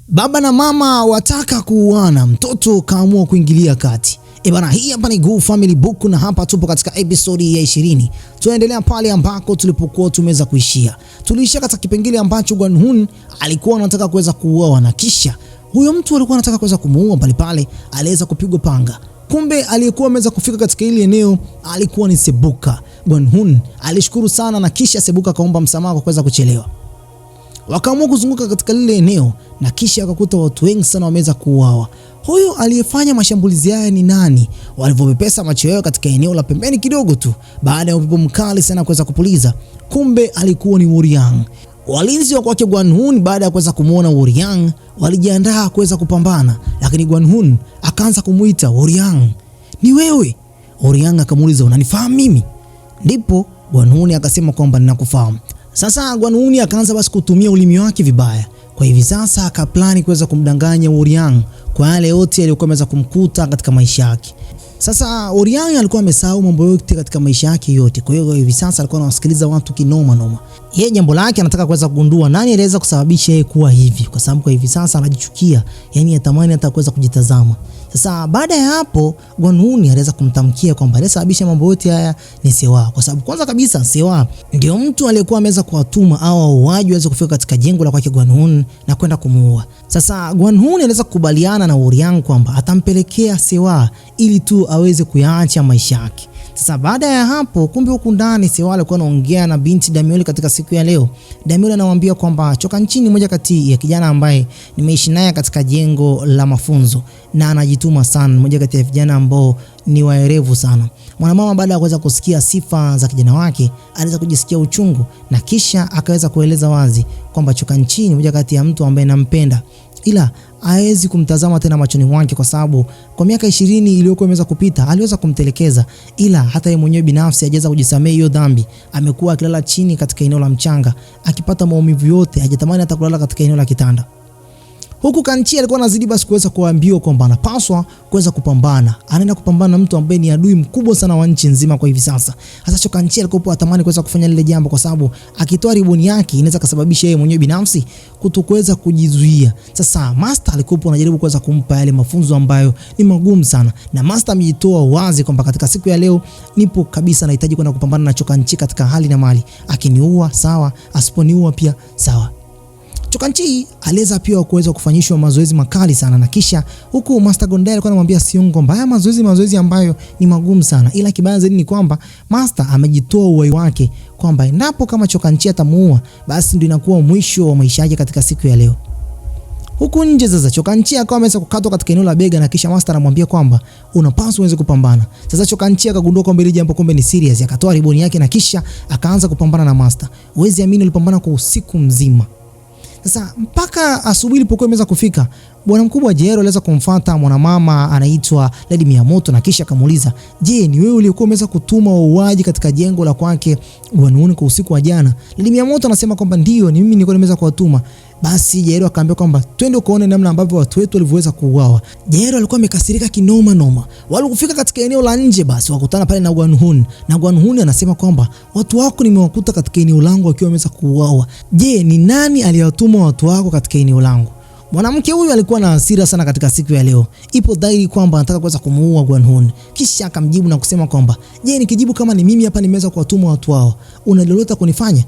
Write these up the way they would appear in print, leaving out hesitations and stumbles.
Baba na mama wataka kuuana, mtoto kaamua kuingilia kati. Bana, hii hapa ni Guu Family Book na hapa tupo katika episodi ya 20. Tunaendelea pale ambako tulipokuwa tumeweza kuishia. Tuliishia katika kipengele ambacho Gwan-hoon alikuwa anataka kuweza kuuawa na kisha huyo mtu alikuwa anataka kuweza kumuua pale aliweza kupigwa panga. Kumbe aliyekuwa ameweza kufika katika ile eneo alikuwa ni Sebuka. Gwan-hoon alishukuru sana na kisha Sebuka akaomba msamaha kwa kuweza kuchelewa. Wakaamua kuzunguka katika lile eneo na kisha wakakuta watu wengi sana wameweza kuuawa. Huyo aliyefanya mashambulizi haya ni nani? Walivyopepesa macho yao katika eneo la pembeni kidogo tu baada ya upepo mkali sana kuweza kupuliza, kumbe alikuwa ni Woryang. Walinzi wa kwake Gwan-hoon baada ya kuweza kumuona Woryang walijiandaa kuweza kupambana, lakini Gwan-hoon akaanza kumuita Woryang, "Ni wewe?" Woryang akamuuliza, "Unanifahamu mimi?" Ndipo Gwan-hoon akasema kwamba ninakufahamu. Sasa Gwan-hoon akaanza basi kutumia ulimi wake vibaya. Kwa hivi sasa akaplani kuweza kumdanganya Woryang kwa yale yote aliyokuwa ameweza kumkuta katika maisha yake. Sasa Woryang alikuwa amesahau mambo yote katika maisha yake yote. Kwa hiyo hivi sasa alikuwa anawasikiliza watu kinoma noma. Yeye jambo lake anataka kuweza kugundua nani aliweza kusababisha yeye kuwa hivi, kwa sababu kwa hivi sasa anajichukia, yani anatamani hata kuweza kujitazama. Sasa baada ya hapo Gwan-hoon aliweza kumtamkia kwamba aliyesababisha mambo yote haya ni Sewa, kwa sababu kwanza kabisa Sewa ndio mtu aliyekuwa ameweza kuwatuma au wauaji waweze kufika katika jengo la kwake Gwan-hoon na kwenda kumuua. Sasa Gwan-hoon aliweza kukubaliana na Woryang kwamba atampelekea Sewa ili tu aweze kuyaacha maisha yake. Sasa baada ya hapo kumbe huku ndani Sewa alikuwa anaongea na binti Damioli katika siku ya leo. Damioli anamwambia kwamba Choka Nchini moja kati ya kijana ambaye nimeishi naye katika jengo la mafunzo na anajituma sana, moja kati ya vijana ambao ni waerevu sana. Mwanamama baada ya kuweza kusikia sifa za kijana wake aliweza kujisikia uchungu na kisha akaweza kueleza wazi kwamba Choka Nchini moja kati ya mtu ambaye nampenda, ila hawezi kumtazama tena machoni mwake kwa sababu kwa miaka 20 iliyokuwa imeweza kupita aliweza kumtelekeza, ila hata yeye mwenyewe binafsi hajaweza kujisamehe hiyo dhambi. Amekuwa akilala chini katika eneo la mchanga akipata maumivu yote, hajatamani hata kulala katika eneo la kitanda. Huku Kanchi alikuwa anazidi basi kuweza kuambiwa kwamba anapaswa kuweza kupambana. Anaenda kupambana na mtu ambaye ni adui mkubwa sana wa nchi nzima kwa hivi sasa. Sasa Choka Nchini alikuwa atamani kuweza kufanya lile jambo kwa sababu akitoa riboni yake inaweza kusababisha yeye mwenyewe binafsi kutokuweza kujizuia. Sasa Master alikuwa anajaribu kuweza kumpa yale mafunzo ambayo ni magumu sana. Na Master amejitoa wazi kwamba katika siku ya leo nipo kabisa, nahitaji kwenda kupambana na Choka Nchini katika hali na mali. Akiniua sawa, asiponiua pia sawa. Choka Nchini aliweza pia kuweza kufanyishwa mazoezi makali sana na kisha huku Master Gondai alikuwa anamwambia Seong kwamba haya mazoezi ambayo ni magumu sana, ila kibaya zaidi ni kwamba Master amejitoa uhai wake kwamba endapo kama Choka Nchini atamuua basi ndio inakuwa mwisho wa maisha yake katika siku ya leo. Huku nje sasa Choka Nchini akawa ameweza kukatwa katika eneo la bega na kisha Master anamwambia kwamba unapaswa uweze kupambana. Sasa Choka Nchini akagundua kwamba ile jambo kumbe ni serious, akatoa riboni yake na kisha akaanza kupambana na Master. Uwezi amini alipambana kwa usiku mzima. Sasa mpaka asubuhi ilipokuwa imeweza kufika, bwana mkubwa Jero aliweza kumfuata mwanamama anaitwa Lady Miyamoto na kisha akamuuliza, "Je, ni wewe uliyekuwa umeweza kutuma wauaji katika jengo la kwake Gwan-hoon kwa usiku wa jana?" Lady Miyamoto anasema kwamba ndio, ni mimi nilikuwa nimeweza kuwatuma. Basi Jero akaambia kwamba twende ukaone namna ambavyo watu wetu walivyoweza kuuawa. Jero alikuwa amekasirika kinoma noma. Walipofika katika eneo la nje basi wakutana pale na Gwan-hoon. Na Gwan-hoon anasema kwamba watu wako nimewakuta katika eneo langu wakiwa wameweza kuuawa. Je, ni nani aliyewatuma watu wako katika eneo langu? Mwanamke huyu alikuwa na hasira sana katika siku ya leo. Ipo dhahiri kwamba anataka kuweza kumuua Gwan-hoon. Kisha akamjibu na kusema kwamba, "Je, nikijibu kama ni mimi hapa nimeweza kuwatuma watu wao, una lolote kunifanya?"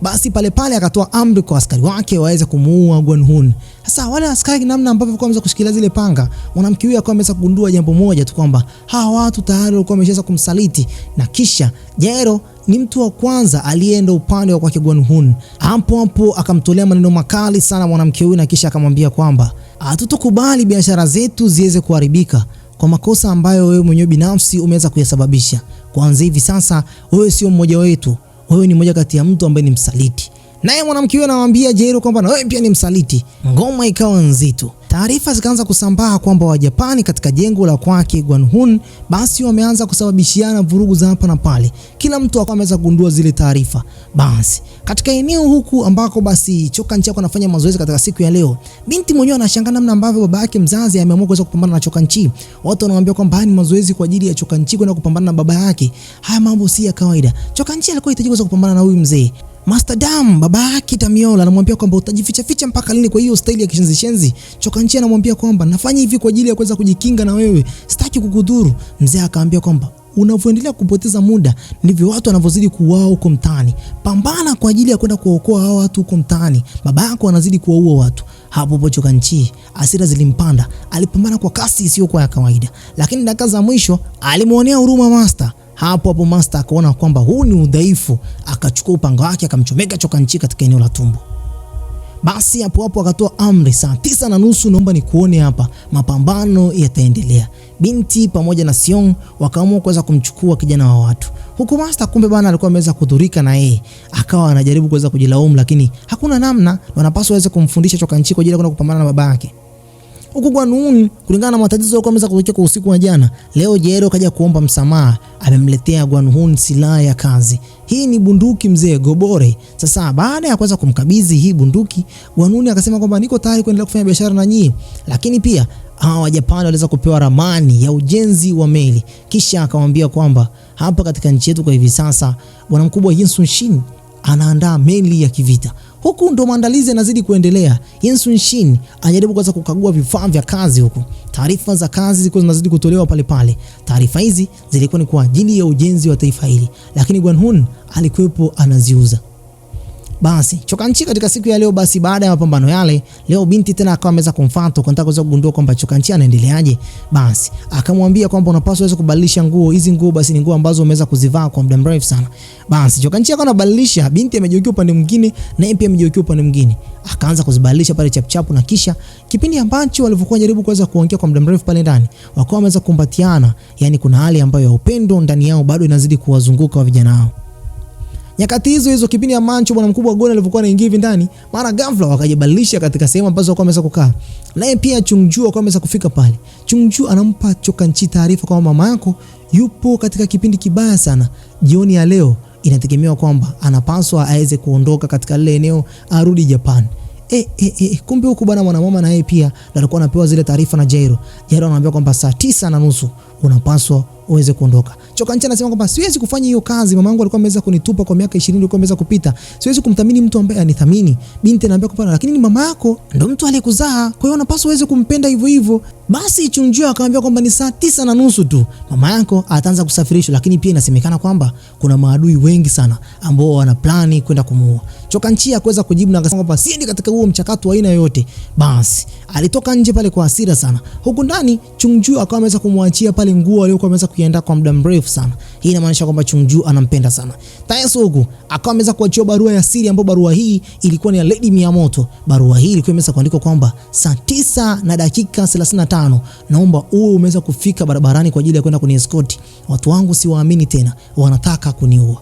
Basi pale akatoa amri kwa askari wake waweze kumuua Gwan-hoon. Sasa wale askari namna ambavyo walikuwa wameweza kushikilia zile panga, mwanamke huyu akawa ameweza kugundua jambo moja tu kwamba hawa watu tayari walikuwa wameshaweza kumsaliti na kisha Jero ni mtu wa kwanza aliyeenda upande wa kwake Gwan-hoon. Hapo akamtolea maneno makali sana mwanamke huyu na kisha akamwambia kwamba hatutokubali biashara zetu ziweze kuharibika kwa makosa ambayo wewe mwenyewe binafsi umeweza kuyasababisha. Kuanzia hivi sasa wewe sio mmoja wetu. Wewe ni mmoja kati ya mtu ambaye ni msaliti. Naye mwanamke huyo anamwambia Jero kwamba na wewe pia ni msaliti. Ngoma ikawa nzito. Taarifa zikaanza kusambaa kwamba Wajapani katika jengo la kwake Gwan-hoon basi wameanza kusababishiana vurugu za hapa na pale. Kila mtu akawa ameweza kugundua zile taarifa. Basi katika eneo huku ambako basi Choka Nchini anafanya mazoezi katika siku ya leo, binti mwenyewe anashangaa namna ambavyo baba yake mzazi ameamua kuweza kupambana na Choka Nchini. Watu wanamwambia kwamba ni mazoezi kwa ajili ya Choka Nchini kwenda kupambana na baba yake. Haya mambo si ya kawaida. Choka Nchini alikuwa anahitaji kuweza kupambana na huyu mzee. Master Dam baba yake Damiola anamwambia kwamba utajificha ficha mpaka lini kwa hiyo staili ya kishenzi shenzi. Chokanchi anamwambia kwamba nafanya hivi kwa ajili ya kuweza kujikinga na wewe, sitaki kukudhuru. Mzee akaambia kwamba unavyoendelea kupoteza muda ndivyo watu wanavyozidi kuuawa huko mtaani. Pambana kwa ajili ya kwenda kuokoa hao watu huko mtaani. Baba yako anazidi kuwaua watu. Hapo Chokanchi hasira zilimpanda, alipambana kwa kasi isiyokuwa ya kawaida, lakini dakika za mwisho alimuonea huruma Master. Hapo Master akaona kwamba huu ni udhaifu, akachukua upanga wake akamchomeka Chokanchi katika eneo la tumbo. Basi hapo akatoa amri, saa 9:30 naomba nikuone hapa, mapambano yataendelea. Binti pamoja na Seong wakaamua kuweza kumchukua kijana wa watu. Huku Master kumbe bana alikuwa ameweza kudhurika na yeye, akawa anajaribu kuweza kujilaumu, lakini hakuna namna, wanapaswa waweze kumfundisha Chokanchi kwa ajili ya kwenda kupambana na baba yake. Huku Gwanun kulingana na matatizo yalikuwa yameweza kutokea kwa usiku wa jana, leo Jaero kaja kuomba msamaha, amemletea Gwanun silaha ya kazi. Hii ni bunduki mzee Gobore. Sasa baada ya kuweza kumkabidhi hii bunduki, Gwanun akasema kwamba niko tayari kuendelea kufanya biashara na nyinyi, lakini pia hawa Japani waliweza kupewa ramani ya ujenzi wa meli. Kisha akamwambia kwamba hapa katika nchi yetu kwa hivi sasa bwana mkubwa Yin Sun Shin anaandaa meli ya kivita. Huku ndo maandalizi yanazidi kuendelea. Yin Sun Shin anajaribu kuweza kukagua vifaa vya kazi huku. Taarifa za kazi zilikuwa zinazidi kutolewa pale pale. Taarifa hizi zilikuwa ni kwa ajili ya ujenzi wa taifa hili, lakini Gwanun alikuwepo anaziuza. Basi Chokanchi katika siku ya leo, basi baada ya mapambano yale, leo binti tena akawa ameweza kumfuata kwa kuweza kugundua kwamba Chokanchi anaendeleaje. Basi akamwambia kwamba unapaswa uweze kubadilisha nguo. Hizi nguo basi ni nguo ambazo umeweza kuzivaa kwa muda mrefu sana. Basi Chokanchi akawa anabadilisha, binti amegeukia upande mwingine na yeye pia amegeukia upande mwingine. Akaanza kuzibadilisha pale chapchapu, na kisha kipindi ambacho walivyokuwa jaribu kuweza kuongea kwa muda mrefu pale ndani, wakawa wameweza kukumbatiana, yani kuna hali ambayo ya upendo ndani yao bado inazidi kuwazunguka wa vijana hao. Nyakati hizo kipindi ambacho bwana mkubwa Gon alivyokuwa anaingia hivi ndani, mara ghafla wakajibadilisha katika sehemu ambazo walikuwa wameweza kukaa. Naye pia Chungju alikuwa ameweza kufika pale. Chungju anampa Chokanchi taarifa kwamba mama yako yupo katika kipindi kibaya sana. Jioni ya leo inategemewa kwamba anapaswa aweze kuondoka katika lile eneo arudi Japan. Kumbe huko bwana mwanamama na yeye pia alikuwa anapewa zile taarifa na Jaero. Jaero anamwambia kwamba saa 9:30 unapaswa uweze kuondoka. Chokanchi anasema kwamba siwezi kufanya hiyo kazi, mamangu alikuwa ameweza kunitupa kwa miaka 20 alikuwa ameweza kupita. Siwezi kumthamini mtu ambaye anithamini. Binti anaambia kwamba lakini ni mama yako ndio mtu aliyekuzaa, kwa hiyo unapaswa uweze kumpenda hivyo hivyo. Basi Chungju akamwambia kwamba ni saa 9:30 tu mama yako ataanza kusafirishwa, lakini pia inasemekana kwamba kuna maadui wengi sana ambao wana plani kwenda kumuua. Chokanchi akaweza kujibu na akasema kwamba siendi katika huo mchakato wa aina yoyote. Basi alitoka nje pale kwa hasira sana. Huku ndani Chungju akawa ameweza kumwachia pale nguo aliyokuwa ameweza kuiandaa kwa muda mrefu sana. Hii inamaanisha kwamba Chungju anampenda sana. Taesugu akawa ameweza kuachia barua ya siri, ambapo barua hii ilikuwa ni ya Lady Miyamoto. Barua hii ilikuwa imeweza kuandikwa kwamba saa 9:35 naomba uwe umeweza kufika barabarani kwa ajili ya kwenda kuniescort. Watu wangu siwaamini tena, wanataka kuniua.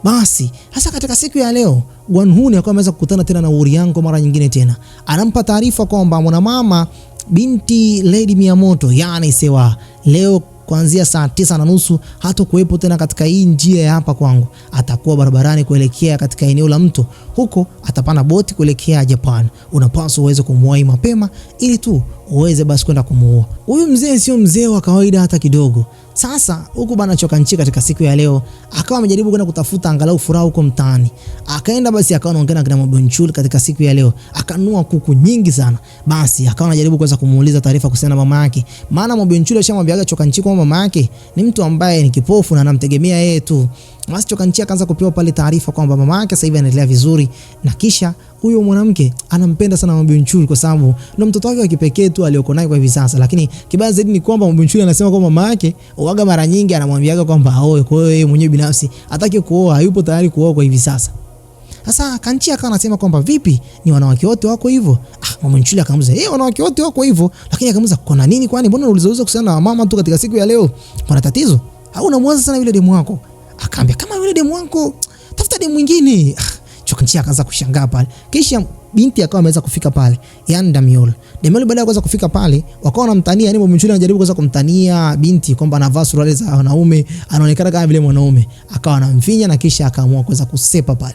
Basi hasa katika siku ya leo Gwanun akawa ameweza kukutana tena na Uriango mara nyingine tena. Anampa taarifa kwamba mwanamama binti Lady Miyamoto, yani Sewa, leo kuanzia saa 9:30 hata kuwepo tena katika hii njia ya hapa kwangu. Atakuwa barabarani kuelekea katika eneo la mto. Huko atapanda boti kuelekea Japan. Unapaswa uweze kumwahi mapema ili tu uweze basi kwenda kumuua. Huyu mzee sio mzee wa kawaida hata kidogo. Sasa huku bana Chokanchi katika siku ya leo akawa amejaribu kwenda kutafuta angalau furaha huko mtaani. Akaenda basi akawa anaongea na Mobonchul katika siku ya leo. Akanunua kuku nyingi sana. Basi akawa anajaribu kuweza kumuuliza taarifa kuhusiana na mama yake. Maana Mobonchul alishamwambia Chokanchi kwamba mama yake ni mtu ambaye ni kipofu na anamtegemea yeye tu. Basi Chokanchi akaanza kupewa pale taarifa kwamba mama yake sasa hivi anaendelea vizuri, na kisha huyo mwanamke anampenda sana Mobonchul kwa sababu ndio mtoto wake wa kipekee tu aliyoko naye kwa hivi sasa. Lakini kibaya zaidi ni kwamba Mobonchul anasema kwamba mama yake uaga mara nyingi anamwambiaga kwamba aoe, kwa hiyo yeye mwenyewe binafsi hataki kuoa, hayupo tayari kuoa kwa hivi sasa. Sasa Kanchi akawa anasema kwamba vipi, ni wanawake wote wako hivyo? Mobonchul akamuuliza, wanawake wote wako hivyo, lakini akamuuliza kuna nini, kwani mbona unauliza kuhusiana na mama tu katika siku ya leo? Kuna tatizo? Au unamwaza sana yule demu wako? Akaambia kama yule demu wako tafuta demu mwingine. Chokanchi akaanza kushangaa pale. Kisha binti akawa ameweza kufika pale, yani Damiola baada ya kuweza kufika pale wakawa wanamtania, yani Mobonchul anajaribu kuweza kumtania binti kwamba anavaa suruali za wanaume, anaonekana kama vile mwanaume. Akawa anamfinya na kisha akaamua kuweza kusepa pale.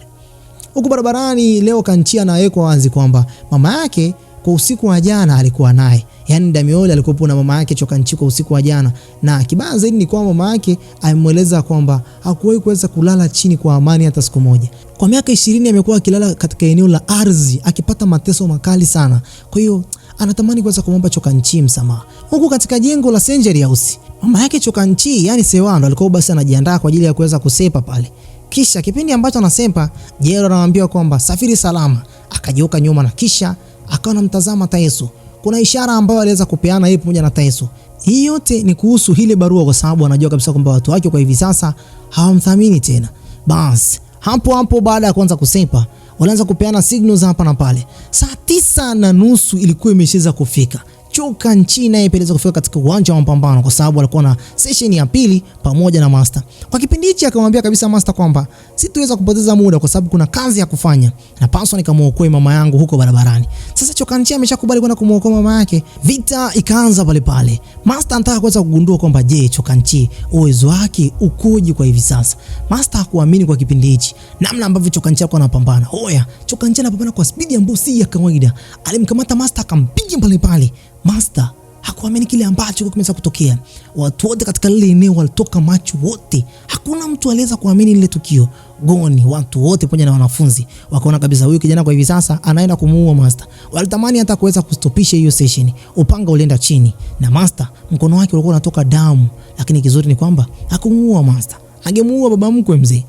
Huko barabarani leo Kanchi anawekwa wazi kwamba mama yake kwa usiku wa jana alikuwa naye. Yaani Damioli alikuwa na mama yake Choka Nchi kwa usiku wa jana, na kibaya zaidi ni kwamba mama yake alimweleza kwamba hakuwahi kuweza kulala chini kwa amani hata siku moja. Kwa miaka 20 amekuwa akilala katika eneo la ardhi akipata mateso makali sana. Kwa hiyo anatamani kuweza kumwomba Choka Nchi msamaha. Huku katika jengo la Century House, mama yake Choka Nchi, yani Sewando, alikuwa basi anajiandaa kwa ajili ya kuweza kusepa pale. Kisha kipindi ambacho anasepa, Jero anamwambia kwamba safiri salama. Akageuka nyuma na kisha akawa anamtazama Taeso. Kuna ishara ambayo aliweza kupeana yeye pamoja na Taeso. Hii yote ni kuhusu ile barua, kwa sababu anajua kabisa kwamba watu wake kwa hivi sasa hawamthamini tena. Bas, hapo baada ya kuanza kusepa, walianza kupeana signals hapa na pale. Saa 9:30 ilikuwa imesheza kufika. Choka Nchi naye peleza kufika katika uwanja wa mapambano, kwa sababu alikuwa na session ya pili pamoja na Master. Kwa kipindi hichi akamwambia kabisa Master kwamba sitaweza kupoteza muda kwa sababu kuna kazi ya kufanya. Na paswa nikamuokoe mama yangu huko barabarani. Sasa Choka Nchi ameshakubali kwenda kumuokoa mama yake. Vita ikaanza pale pale. Master anataka kuweza kugundua kwamba je, Choka Nchi uwezo wake ukoje kwa hivi sasa. Master hakuamini kwa kipindi hichi namna ambavyo Choka Nchi alikuwa anapambana. Oya, Choka Nchi anapambana kwa spidi ambayo si ya kawaida. Alimkamata Master akampiga pale pale. Master hakuamini kile ambacho kimeweza kutokea. Watu wote katika lile eneo walitoka macho wote. Hakuna mtu aliweza kuamini lile tukio. Goni, watu wote pamoja na wanafunzi wakaona kabisa huyu kijana kwa hivi sasa anaenda kumuua Master. Walitamani hata kuweza kustopisha hiyo session. Upanga ulienda chini na Master mkono wake ulikuwa unatoka damu, lakini kizuri ni kwamba hakumuua Master. Angemuua baba mkwe mzee.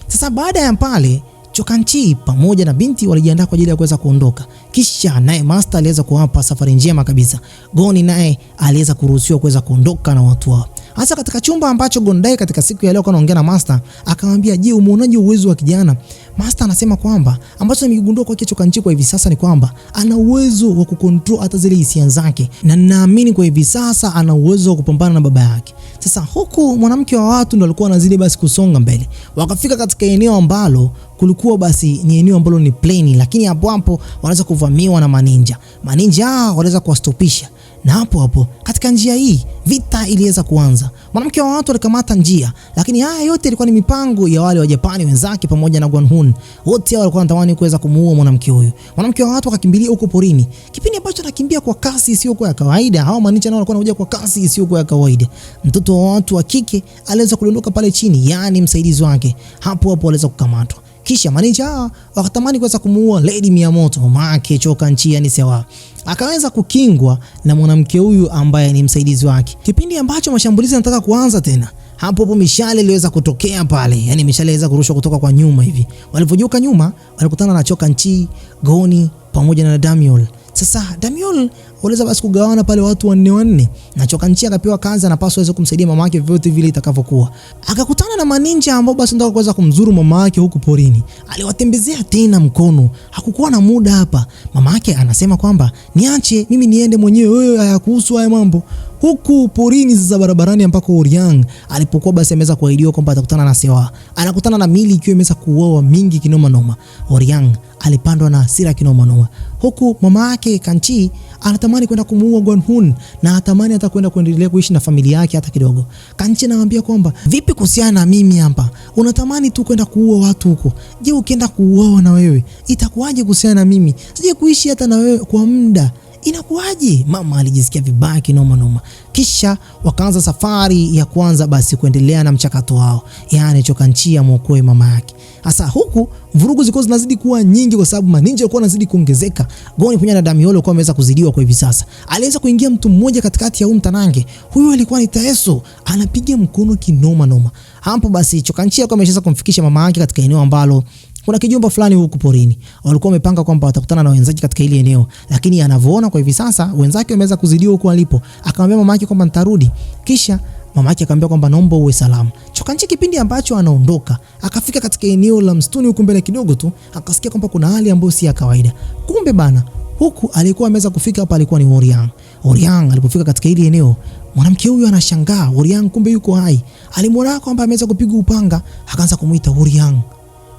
Sasa baada ya pale Choka Nchi pamoja na binti walijiandaa kwa ajili ya kuweza kuondoka. Kisha naye Master aliweza kuwapa safari njema kabisa. Goni naye aliweza kuruhusiwa kuweza kuondoka na watu wao. Hasa katika chumba ambacho Gondai katika siku ya leo anaongea na Master, akamwambia, "Je, umeonaje uwezo wa kijana?" Master anasema kwamba ambacho nimegundua kwa Choka Nchi kwa hivi sasa ni kwamba ana uwezo wa kucontrol hata zile hisia zake, na ninaamini kwa hivi sasa ana uwezo wa kupambana na baba yake. Sasa huku mwanamke wa watu ndo alikuwa anazidi basi kusonga mbele. Wakafika katika eneo ambalo kulikuwa basi ni eneo ambalo ni plain, lakini hapo wanaweza kuvamiwa na maninja. Maninja wanaweza kuwastopisha. Na hapo katika njia hii vita iliweza kuanza. Mwanamke wa watu alikamata njia, lakini haya yote ilikuwa ni mipango ya wale wa Japani wenzake pamoja na Guanhun. Wote walikuwa wanatamani kuweza kumuua mwanamke huyu. Mwanamke wa watu akakimbilia huko porini. Kipindi ambacho anakimbia kwa kasi isiyokuwa ya kawaida, hao maninja nao walikuwa wanakuja kwa kasi isiyokuwa ya kawaida. Mtoto wa watu wa kike aliweza kudondoka pale chini, yani msaidizi wake. Hapo aliweza kukamatwa. Kisha maninja hawa wakatamani kuweza kumuua Lady Miyamoto, mama yake Choka Nchi, yani Sewa. Akaweza kukingwa na mwanamke huyu ambaye ni msaidizi wake. Kipindi ambacho mashambulizi yanataka kuanza tena, hapo mishale iliweza kutokea pale. Yani mishale iliweza kurushwa kutoka kwa nyuma hivi. Walipojuka nyuma, walikutana na Choka Nchi, Goni pamoja na Damiol. Sasa Damiol waliweza basi kugawana pale watu wanne na Choka Nchi akapewa kazi, anapaswa aweze kumsaidia mama yake vyote vile itakavyokuwa. Akakutana na maninja ambao basi ndio kuweza kumzuru mama yake huku porini. Aliwatembezea tena mkono. Hakukuwa na muda hapa. Mama yake anasema kwamba niache mimi niende mwenyewe, wewe hayakuhusu haya mambo. Huku porini sasa barabarani ambako Oriang alipokuwa basi ameweza kuahidiwa kwamba atakutana na Sewa. Anakutana na mili ikiwa imeweza kuuawa mingi kinoma noma. Oriang alipandwa na hasira kinoma noma. Huku mama yake Kanchi anatamani kwenda kumuua Guanhun na anatamani hata kwenda kuendelea kuishi na familia yake hata kidogo. Kanchi anamwambia kwamba vipi kuhusiana na mimi hapa? Unatamani tu kwenda kuua watu huko. Je, ukienda kuuawa na wewe itakuwaje kuhusiana na mimi? Sije kuishi hata na wewe kwa muda. Inakuwaje? Mama alijisikia vibaya kinoma noma. Kisha wakaanza safari ya kwanza basi kuendelea na mchakato wao. Yaani Choka Nchi amuokoe mama yake. Hasa huku vurugu zilikuwa zinazidi kuwa nyingi kwa sababu maninja walikuwa wanazidi kuongezeka. Goni pamoja na Damiol walikuwa wameweza kuzidiwa kwa hivi sasa. Aliweza kuingia mtu mmoja katikati ya mtanange. Huyu alikuwa ni Taeso, anapiga mkono kinoma noma. Hapo basi Choka Nchi alikuwa ameshaweza kumfikisha mama yake katika eneo ambalo kuna kijumba fulani huko porini. Walikuwa wamepanga kwamba watakutana na wenzake katika ile eneo, lakini anavyoona kwa hivi sasa wenzake wameweza kuzidiwa huko walipo. Akamwambia mama yake kwamba nitarudi. Kisha mama yake akamwambia kwamba naomba uwe salama. Choka Nchi kipindi ambacho anaondoka, akafika katika eneo la msituni huko mbele kidogo tu, akasikia kwamba kuna hali ambayo si ya kawaida. Kumbe bana, huku alikuwa ameweza kufika hapa alikuwa ni Oriang. Oriang alipofika katika ile eneo, mwanamke huyu anashangaa, Oriang kumbe yuko hai. Alimwona kwamba ameweza kupigwa upanga, akaanza kumuita Oriang.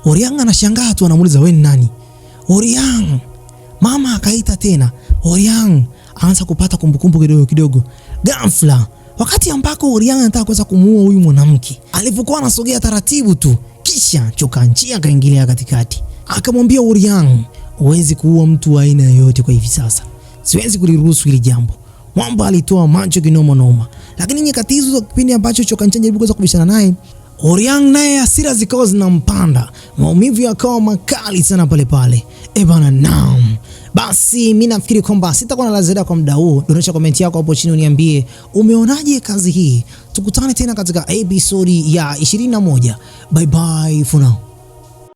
Oriang anashangaa tu, anamuuliza wewe ni nani? Oriang. Mama akaita tena. Oriang anaanza kupata kumbukumbu kidogo. Ghafla, wakati ambako Oriang anataka kuweza kumuua huyu mwanamke, alipokuwa anasogea taratibu tu, kisha Choka Nchi akaingilia katikati. Akamwambia Oriang, huwezi kuua mtu wa aina yoyote kwa hivi sasa. Siwezi kuliruhusu hili jambo. Mwamba alitoa macho kinoma noma. Lakini nyakati hizo za kipindi ambacho Choka Nchanja alikuwa kubishana naye, Oriang naye hasira zikawa zinampanda. Maumivu yakawa makali sana pale pale. Bana naam. Basi mimi nafikiri kwamba sitakuwa na la ziada kwa muda huu. Dondosha komenti yako hapo chini uniambie umeonaje kazi hii. Tukutane tena katika episodi ya 21. Bye bye for now.